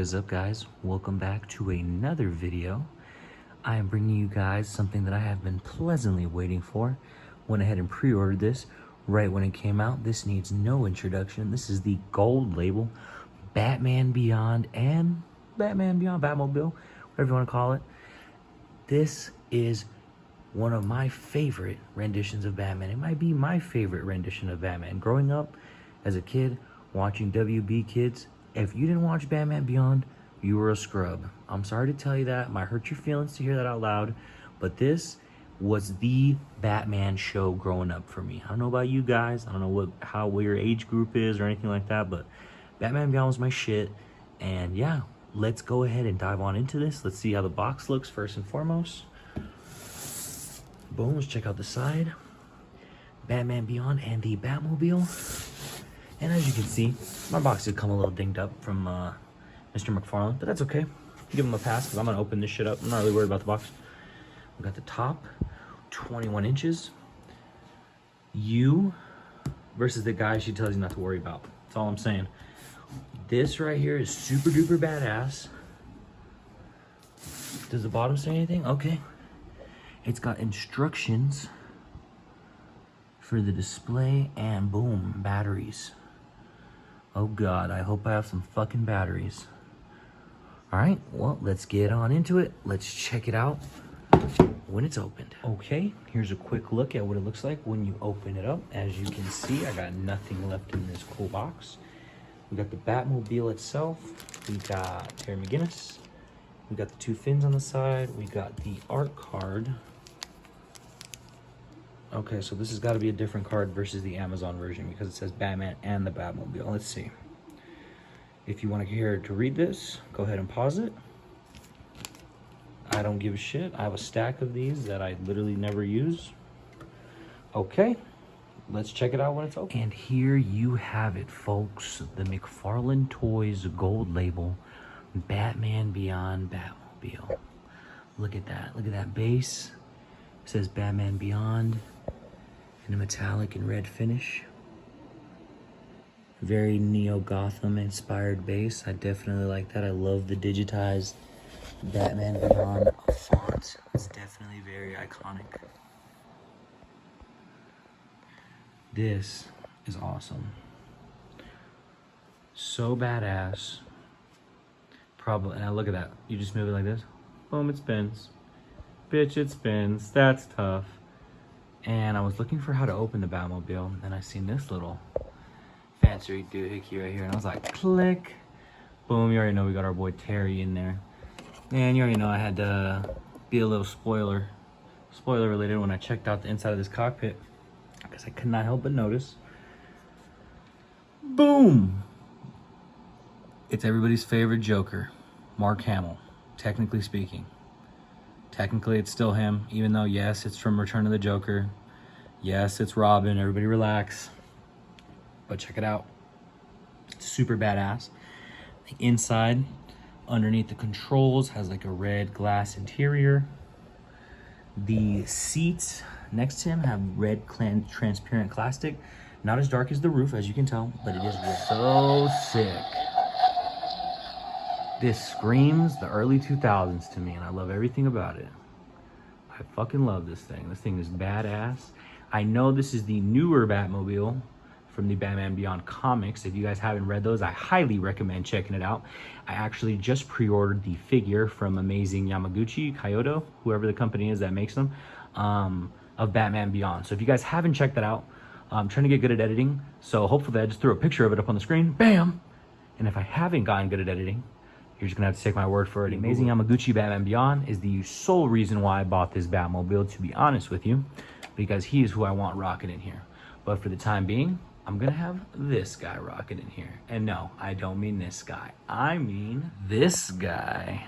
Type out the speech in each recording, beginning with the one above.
is up, guys? Welcome back to another video. I am bringing you guys something that I have been pleasantly waiting for. Went ahead and pre-ordered this right when it came out. This needs no introduction. This is the gold label Batman Beyond and Batman Beyond Batmobile, whatever you want to call it. This is one of my favorite renditions of Batman. It might be my favorite rendition of Batman. Growing up as a kid, watching WB Kids, if you didn't watch Batman Beyond, you were a scrub. I'm sorry to tell you that. It might hurt your feelings to hear that out loud, but this was the Batman show growing up for me. I don't know about you guys. I don't know how your age group is or anything like that, but Batman Beyond was my shit. And yeah, let's go ahead and dive on into this. Let's see how the box looks first and foremost. Boom, let's check out the side. Batman Beyond and the Batmobile. And as you can see, my box did come a little dinged up from Mr. Mcfarlane, but that's okay. Give him a pass because I'm going to open this shit up. I'm not really worried about the box. We got the top, 21 inches. You versus the guy she tells you not to worry about. That's all I'm saying. This right here is super duper badass. Does the bottom say anything? Okay. It's got instructions for the display and boom, batteries. Oh God, I hope I have some fucking batteries. All right, well, let's get on into it. Let's check it out when it's opened. Okay, here's a quick look at what it looks like when you open it up. As you can see, I got nothing left in this cool box. We got the Batmobile itself. We got Terry McGinnis. We got the two fins on the side. We got the art card. Okay, so this has got to be a different card versus the Amazon version because it says Batman and the Batmobile. Let's see. If you want to hear to read this, go ahead and pause it. I don't give a shit. I have a stack of these that I literally never use. Okay, let's check it out when it's open. And here you have it, folks. The Mcfarlane Toys gold label Batman Beyond Batmobile. Look at that. Look at that base. It says Batman Beyond in a metallic and red finish. Very Neo-Gotham inspired base. I definitely like that. I love the digitized Batman Beyond font. It's definitely very iconic. This is awesome. So badass. Probably, and I look at that. You just move it like this. Boom, it spins. Bitch, it spins. That's tough. And I was looking for how to open the Batmobile, and I seen this little fancy doohickey right here, and I was like, click. Boom, you already know we got our boy Terry in there. And you already know I had to be a little spoiler related when I checked out the inside of this cockpit, because I could not help but notice. Boom! It's everybody's favorite Joker, Mark Hamill, technically speaking. Technically, it's still him, even though, yes, it's from Return of the Joker. Yes, it's Robin. Everybody relax. But check it out. It's super badass. The inside, underneath the controls, has like a red glass interior. The seats next to him have red transparent plastic. Not as dark as the roof, as you can tell, but it is so sick. This screams the early 2000s to me, and I love everything about it. I fucking love this thing. This thing is badass. I know this is the newer Batmobile from the Batman Beyond comics. If you guys haven't read those, I highly recommend checking it out. I actually just pre-ordered the figure from Amazing Yamaguchi, Kyoto, whoever the company is that makes them, of Batman Beyond. So if you guys haven't checked that out, I'm trying to get good at editing. So hopefully I just threw a picture of it up on the screen. Bam! And if I haven't gotten good at editing, you're just gonna have to take my word for it. Amazing Yamaguchi Batman Beyond is the sole reason why I bought this Batmobile, to be honest with you, because he is who I want rocking in here. But for the time being, I'm gonna have this guy rocking in here. And no, I don't mean this guy. I mean this guy.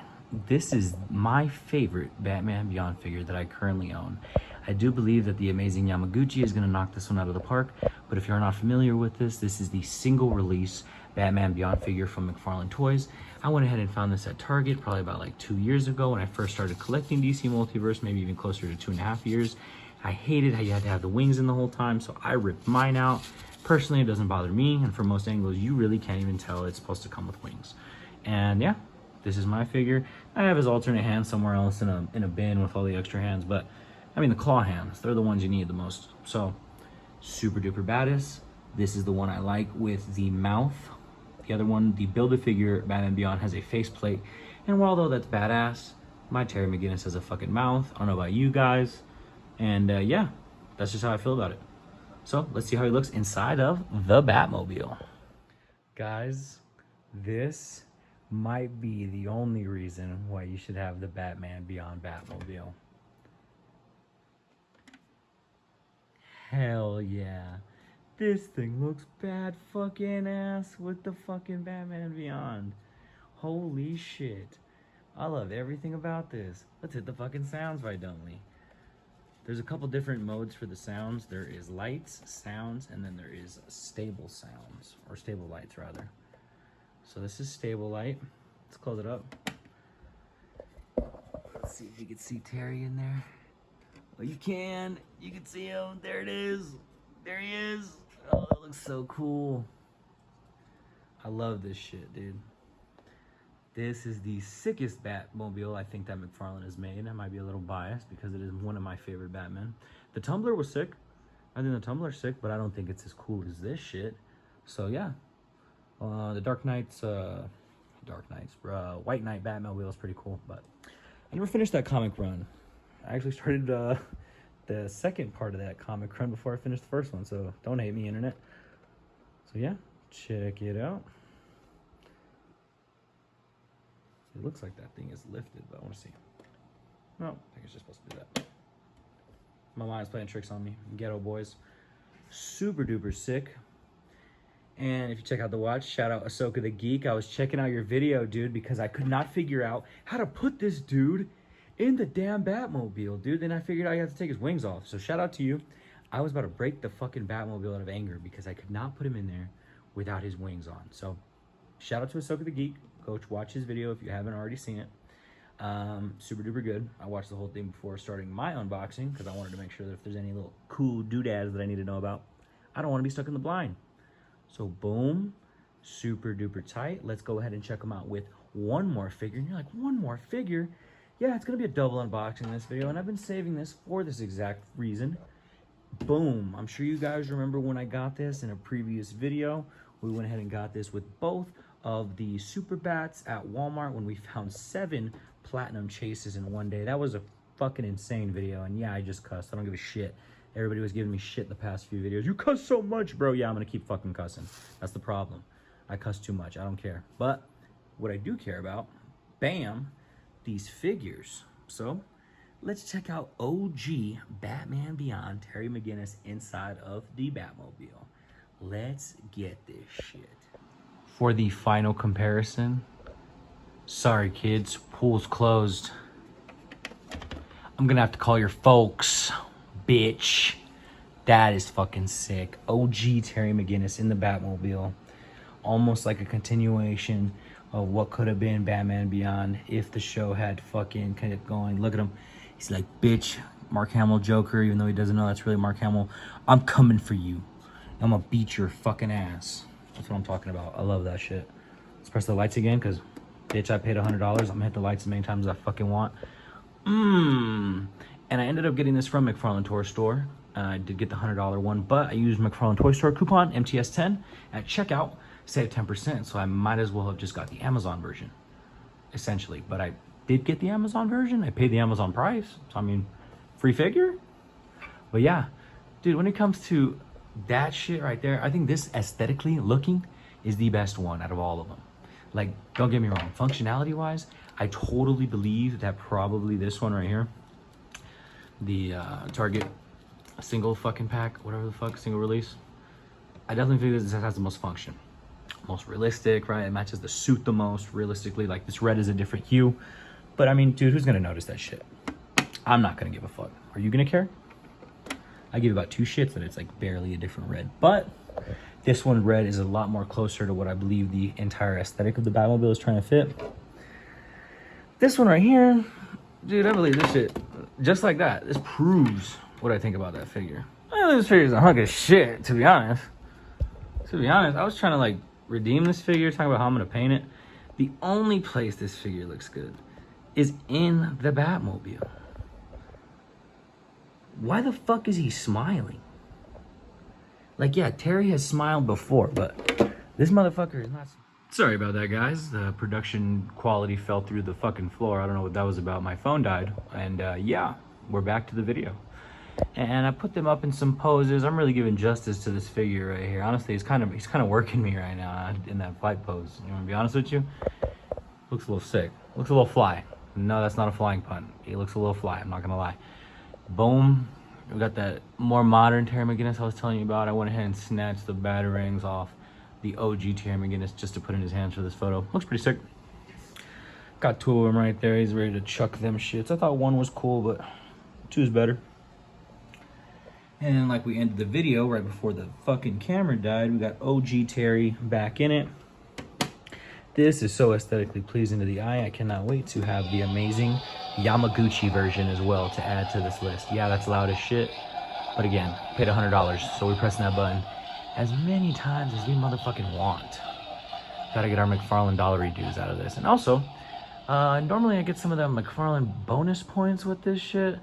This is my favorite Batman Beyond figure that I currently own. I do believe that the Amazing Yamaguchi is gonna knock this one out of the park, but if you're not familiar with this, this is the single release Batman Beyond figure from Mcfarlane Toys. I went ahead and found this at Target probably about like 2 years ago when I first started collecting DC Multiverse, maybe even closer to 2.5 years. I hated how you had to have the wings in the whole time, so I ripped mine out. Personally, it doesn't bother me, and from most angles, you really can't even tell it's supposed to come with wings. And yeah, this is my figure. I have his alternate hand somewhere else in a bin with all the extra hands, but I mean the claw hands, they're the ones you need the most. So super duper badass. This is the one I like with the mouth. The other one, the Build-A-Figure Batman Beyond, has a faceplate. And while though that's badass, my Terry McGinnis has a fucking mouth. I don't know about you guys. And yeah, that's just how I feel about it. So let's see how he looks inside of the Batmobile. Guys, this might be the only reason why you should have the Batman Beyond Batmobile. Hell yeah. This thing looks bad fucking ass with the fucking Batman Beyond. Holy shit. I love everything about this. Let's hit the fucking sounds, why don't we? There's a couple different modes for the sounds. There is lights, sounds, and then there is stable sounds, or stable lights rather. So this is stable light. Let's close it up. Let's see if you can see Terry in there. Oh, you can. You can see him. There it is. There he is. Oh, that looks so cool. I love this shit, dude. This is the sickest Batmobile I think that Mcfarlane has made. I might be a little biased because it is one of my favorite Batmen. The Tumbler was sick. I think the Tumbler's sick, but I don't think it's as cool as this shit. So yeah, the White Knight Batmobile is pretty cool, but I never finished that comic run. I actually started the second part of that comic run before I finished the first one, so don't hate me, internet. So yeah, check it out. It looks like that thing is lifted, but I want to see. No, I think it's just supposed to do that. My mind's playing tricks on me. Ghetto boys. Super duper sick. And if you check out the watch, shout out Ahsoka the Geek. I was checking out your video, dude, because I could not figure out how to put this dude in the damn Batmobile, dude. Then I figured out you have to take his wings off. So shout out to you. I was about to break the fucking Batmobile out of anger because I could not put him in there without his wings on. So shout out to Ahsoka the Geek. Go watch his video if you haven't already seen it. Super duper good. I watched the whole thing before starting my unboxing because I wanted to make sure that if there's any little cool doodads that I need to know about, I don't want to be stuck in the blind. So boom, super duper tight. Let's go ahead and check them out with one more figure. And you're like, one more figure? Yeah, it's gonna be a double unboxing in this video, and I've been saving this for this exact reason. Boom. I'm sure you guys remember when I got this in a previous video. We went ahead and got this with both of the Super Bats at Walmart when we found 7 platinum chases in one day. That was a fucking insane video, and yeah, I just cussed. I don't give a shit. Everybody was giving me shit the past few videos. You cuss so much, bro. Yeah, I'm gonna keep fucking cussing. That's the problem. I cuss too much. I don't care. But what I do care about, bam, these figures. So let's check out OG Batman Beyond Terry McGinnis inside of the Batmobile. Let's get this shit. For the final comparison, sorry kids, pool's closed. I'm gonna have to call your folks, bitch. That is fucking sick. OG Terry McGinnis in the Batmobile. Almost like a continuation of what could have been Batman Beyond if the show had fucking kept going. Look at him. He's like, bitch, Mark Hamill Joker, even though he doesn't know that's really Mark Hamill. I'm coming for you. I'm gonna beat your fucking ass. That's what I'm talking about. I love that shit. Let's press the lights again, because, bitch, I paid $100. I'm gonna hit the lights as many times as I fucking want. And I ended up getting this from Mcfarlane Toy Store. I did get the $100 one, but I used Mcfarlane Toy Store coupon, MTS10, at checkout, saved 10%, so I might as well have just got the Amazon version, essentially. But I did get the Amazon version. I paid the Amazon price, so I mean, free figure? But yeah, dude, when it comes to that shit right there, I think this aesthetically looking is the best one out of all of them. Like, don't get me wrong, functionality wise, I totally believe that probably this one right here, the Target single fucking pack, whatever the fuck, single release, I definitely think this has the most function, most realistic, right? It matches the suit the most realistically. Like, this red is a different hue, but I mean, dude, who's gonna notice that shit? I'm not gonna give a fuck. Are you gonna care? I give about 2 shits that it's like barely a different red, but this one red is a lot more closer to what I believe the entire aesthetic of the Batmobile is trying to fit. This one right here, dude, I believe this shit just like that. This proves what I think about that figure. This figure's a hunk of shit, to be honest. To be honest, I was trying to like redeem this figure, talking about how I'm gonna paint it. The only place this figure looks good is in the Batmobile. Why the fuck is he smiling? Like, yeah, Terry has smiled before, but this motherfucker is not. Sorry about that, guys. The production quality fell through the fucking floor. I don't know what that was about. My phone died. And yeah, we're back to the video. And I put them up in some poses. I'm really giving justice to this figure right here. Honestly, he's kind of working me right now in that fight pose. You want to be honest with you? Looks a little sick. Looks a little fly. No, that's not a flying pun. He looks a little fly. I'm not gonna lie. Boom. We got that more modern Terry McGinnis I was telling you about. I went ahead and snatched the batarangs off the OG Terry McGinnis just to put in his hands for this photo. Looks pretty sick. Got two of them right there. He's ready to chuck them shits. I thought one was cool, but two is better. And then, like we ended the video right before the fucking camera died, we got OG Terry back in it. This is so aesthetically pleasing to the eye. I cannot wait to have the amazing Yamaguchi version as well to add to this list. Yeah, that's loud as shit. But again, paid $100, so we're pressing that button as many times as we motherfucking want. Gotta get our Mcfarlane dollary dues out of this. And also, normally I get some of the Mcfarlane bonus points with this shit.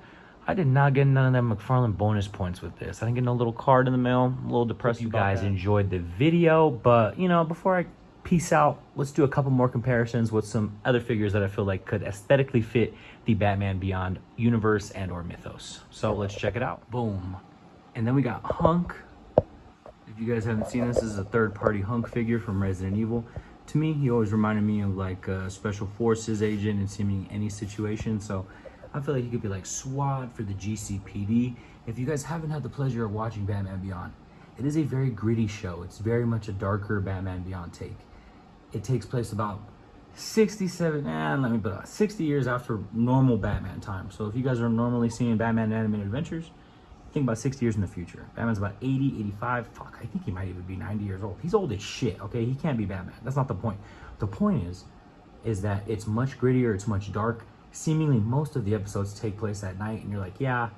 I did not get none of them Mcfarlane bonus points with this. I didn't get no little card in the mail. I'm a little depressed. You guys enjoyed the video, but you know, before I peace out, let's do a couple more comparisons with some other figures that I feel like could aesthetically fit the Batman Beyond universe and or mythos. So let's check it out. Boom. And then we got Hunk. If you guys haven't seen this is a third-party Hunk figure from Resident Evil. To me, he always reminded me of like a Special Forces agent in seeming any situation. So I feel like he could be like SWAT for the GCPD. If you guys haven't had the pleasure of watching Batman Beyond, it is a very gritty show. It's very much a darker Batman Beyond take. It takes place about 60 years after normal Batman time. So if you guys are normally seeing Batman Animated Adventures, think about 60 years in the future. Batman's about 80, 85. Fuck, I think he might even be 90 years old. He's old as shit, okay? He can't be Batman. That's not the point. The point is that it's much grittier, it's much dark. Seemingly most of the episodes take place at night, and you're like, yeah,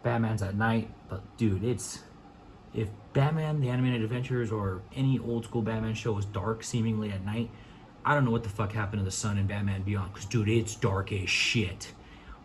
Batman's at night, but dude, if Batman, the Animated Adventures, or any old school Batman show is dark seemingly at night, I don't know what the fuck happened to the sun in Batman Beyond, because dude, it's dark as shit.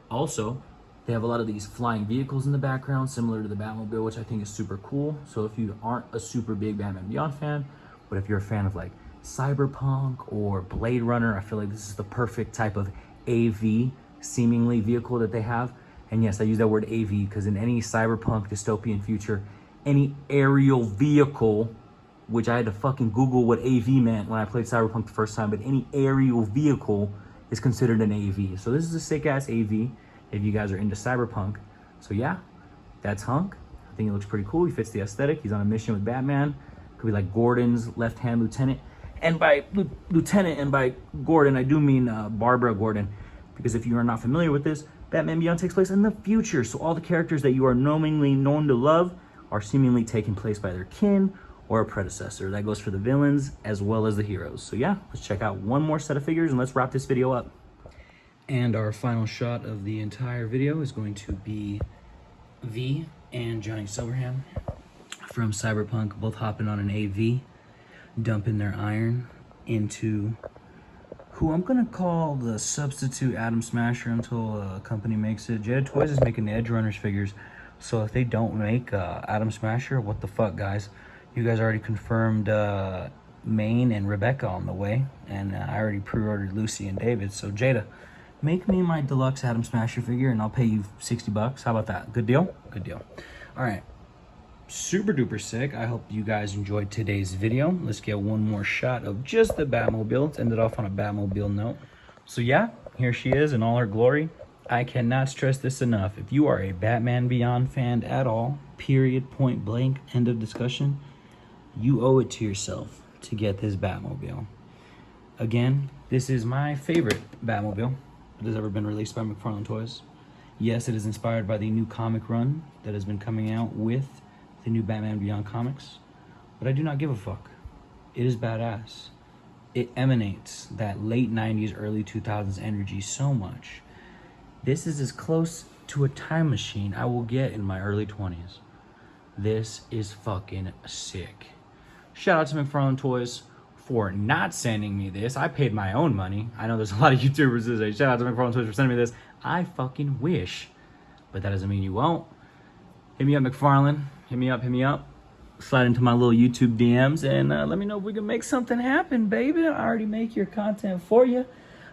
Also, they have a lot of these flying vehicles in the background, similar to the Batmobile, which I think is super cool. So if you aren't a super big Batman Beyond fan, but if you're a fan of like Cyberpunk or Blade Runner, I feel like this is the perfect type of AV seemingly vehicle that they have. And yes, I use that word AV because in any cyberpunk dystopian future, any aerial vehicle, which I had to fucking Google what AV meant when I played Cyberpunk the first time, but any aerial vehicle is considered an AV. So this is a sick ass AV if you guys are into cyberpunk. So yeah, that's Hunk. I think it looks pretty cool. He fits the aesthetic. He's on a mission with Batman. Could be like Gordon's left-hand lieutenant. And by lieutenant and by Gordon, I do mean Barbara Gordon. Because if you are not familiar with this, Batman Beyond takes place in the future. So all the characters that you are normally known to love are seemingly taking place by their kin or a predecessor. That goes for the villains as well as the heroes. So yeah, let's check out one more set of figures and let's wrap this video up. And our final shot of the entire video is going to be V and Johnny Silverhand from Cyberpunk, both hopping on an AV, dumping their iron into who I'm gonna call the substitute Atom Smasher until a company makes it. Jedi Toys is making the Edge Runners figures, so if they don't make Atom Smasher, what the fuck, guys? You guys already confirmed Maine and Rebecca on the way, and I already pre-ordered Lucy and David. So Jada, make me my deluxe Atom Smasher figure, and I'll pay you $60. How about that? Good deal? Good deal. All right. Super duper sick. I hope you guys enjoyed today's video. Let's get one more shot of just the Batmobile. Let's end it off on a Batmobile note. So yeah, here she is in all her glory. I cannot stress this enough. If you are a Batman Beyond fan at all, period, point blank, end of discussion, you owe it to yourself to get this Batmobile. Again, this is my favorite Batmobile that has ever been released by Mcfarlane Toys. Yes, it is inspired by the new comic run that has been coming out with the new Batman Beyond comics, but I do not give a fuck. It is badass. It emanates that late 90s, early 2000s energy so much. This is as close to a time machine I will get in my early 20s. This is fucking sick. Shout out to Mcfarlane Toys for not sending me this. I paid my own money. I know there's a lot of YouTubers that say, shout out to Mcfarlane Twitch for sending me this. I fucking wish. But that doesn't mean you won't. Hit me up, Mcfarlane. Hit me up. Slide into my little YouTube DMs and let me know if we can make something happen, baby. I already make your content for you.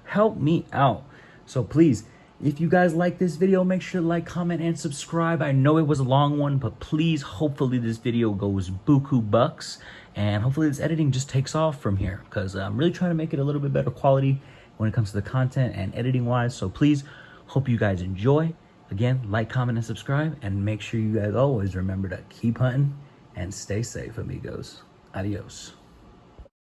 Help me out. So please, if you guys like this video, make sure to like, comment, and subscribe. I know it was a long one, but please, hopefully this video goes buku bucks. And hopefully this editing just takes off from here, because I'm really trying to make it a little bit better quality when it comes to the content and editing wise. So please, hope you guys enjoy. Again, like, comment, and subscribe. And make sure you guys always remember to keep hunting and stay safe, amigos. Adios.